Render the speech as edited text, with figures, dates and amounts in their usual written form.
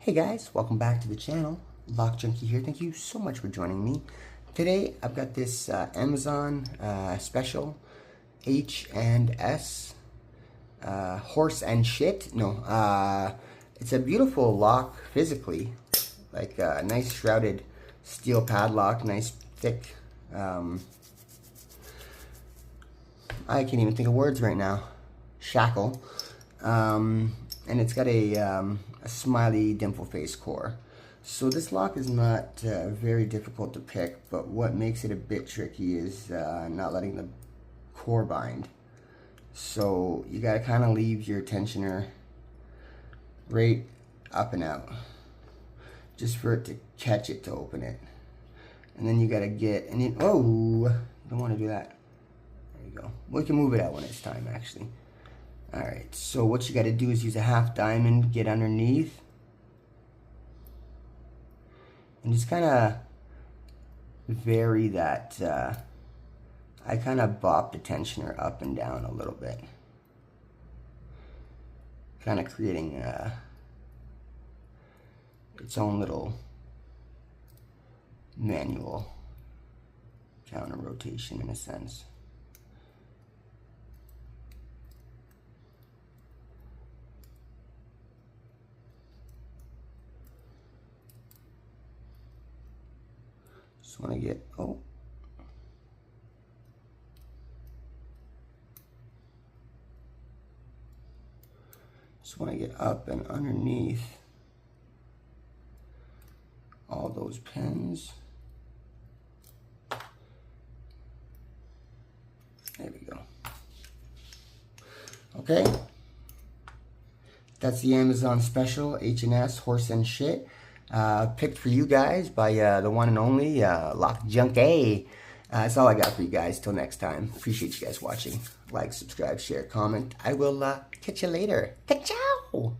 Hey guys, welcome back to the channel. Lock Junkie here. Thank you so much for joining me. Today I've got this Amazon special H&S horse and shit. No, it's a beautiful lock physically, like a nice shrouded steel padlock, nice thick. I can't even think of words right now. Shackle. And it's got a Smiley Dimple face core. So this lock is not very difficult to pick, but what makes it a bit tricky is not letting the core bind. So you gotta kind of leave your tensioner right up and out, just for it to catch it to open it. And then you gotta get, and then, oh, don't want to do that. There you go. We can move it out when it's time, actually. Alright, so what you got to do is use a half diamond, get underneath, and just kind of vary that. I kind of bop the tensioner up and down a little bit, kind of creating its own little manual counter rotation in a sense. Just want to get, just want to get up and underneath all those pins. There we go. Okay, that's the Amazon special H&S horse and shit. Picked for you guys by the one and only Lock Junkie. That's all I got for you guys. Till next time. Appreciate you guys watching. Like, subscribe, share, comment. I will catch you later. Ciao.